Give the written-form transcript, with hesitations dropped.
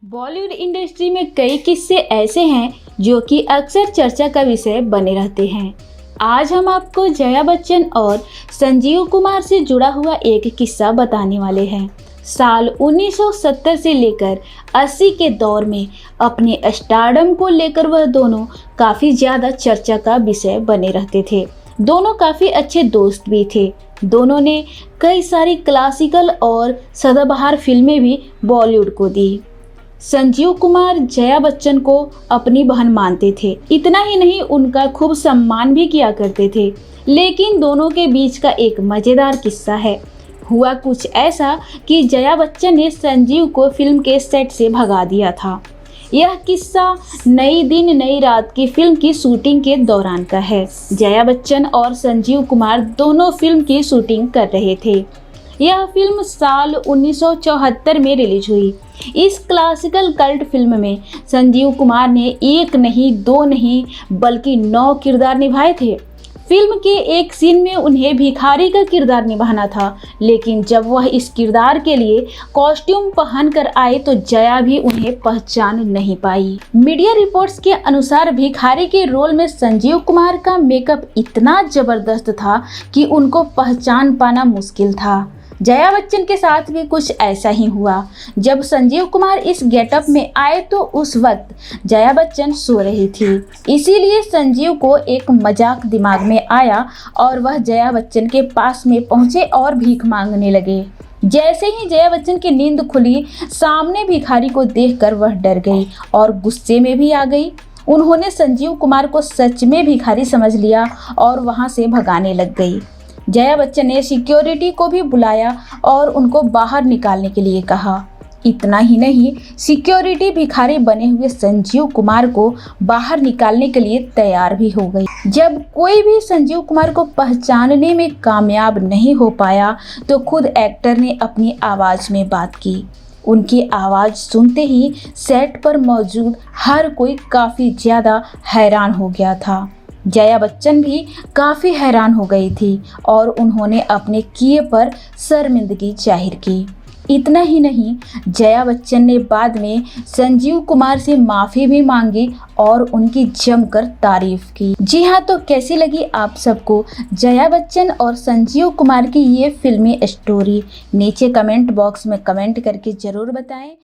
Bollywood industry में कई किस्से ऐसे हैं जो कि अक्सर चर्चा का विषय बने रहते हैं। आज हम आपको जया बच्चन और संजीव कुमार से जुड़ा हुआ एक किस्सा बताने वाले हैं। साल 1970 से लेकर 80 के दौर में अपने स्टारडम को लेकर वह दोनों काफ़ी ज़्यादा चर्चा का विषय बने रहते थे। दोनों काफ़ी अच्छे दोस्त भी थे। दोनों ने कई सारी क्लासिकल और सदाबहार फिल्में भी बॉलीवुड को दी। संजीव कुमार जया बच्चन को अपनी बहन मानते थे। इतना ही नहीं, उनका खूब सम्मान भी किया करते थे। लेकिन दोनों के बीच का एक मज़ेदार किस्सा है। हुआ कुछ ऐसा कि जया बच्चन ने संजीव को फिल्म के सेट से भगा दिया था। यह किस्सा नई दिन नई रात की फिल्म की शूटिंग के दौरान का है। जया बच्चन और संजीव कुमार दोनों फिल्म की शूटिंग कर रहे थे। यह फिल्म साल 1974 में रिलीज हुई। इस क्लासिकल कल्ट फिल्म में संजीव कुमार ने एक नहीं, दो नहीं, बल्कि 9 किरदार निभाए थे। फिल्म के एक सीन में उन्हें भिखारी का किरदार निभाना था, लेकिन जब वह इस किरदार के लिए कॉस्ट्यूम पहनकर आए तो जया भी उन्हें पहचान नहीं पाई। मीडिया रिपोर्ट्स के अनुसार भिखारी के रोल में संजीव कुमार का मेकअप इतना जबरदस्त था कि उनको पहचान पाना मुश्किल था। जया बच्चन के साथ भी कुछ ऐसा ही हुआ। जब संजीव कुमार इस गेटअप में आए तो उस वक्त जया बच्चन सो रही थी। इसीलिए संजीव को एक मजाक दिमाग में आया और वह जया बच्चन के पास में पहुंचे और भीख मांगने लगे। जैसे ही जया बच्चन की नींद खुली, सामने भिखारी को देखकर वह डर गई और गुस्से में भी आ गई। उन्होंने संजीव कुमार को सच में भिखारी समझ लिया और वहां से भगाने लग गई। जया बच्चन ने सिक्योरिटी को भी बुलाया और उनको बाहर निकालने के लिए कहा। इतना ही नहीं, सिक्योरिटी भिखारी बने हुए संजीव कुमार को बाहर निकालने के लिए तैयार भी हो गई। जब कोई भी संजीव कुमार को पहचानने में कामयाब नहीं हो पाया तो खुद एक्टर ने अपनी आवाज़ में बात की। उनकी आवाज़ सुनते ही सेट पर मौजूद हर कोई काफ़ी ज़्यादा हैरान हो गया था। जया बच्चन भी काफ़ी हैरान हो गई थी और उन्होंने अपने किए पर शर्मिंदगी जाहिर की। इतना ही नहीं, जया बच्चन ने बाद में संजीव कुमार से माफ़ी भी मांगी और उनकी जमकर तारीफ की। जी हाँ, तो कैसी लगी आप सबको जया बच्चन और संजीव कुमार की ये फिल्मी स्टोरी? नीचे कमेंट बॉक्स में कमेंट करके ज़रूर बताएं।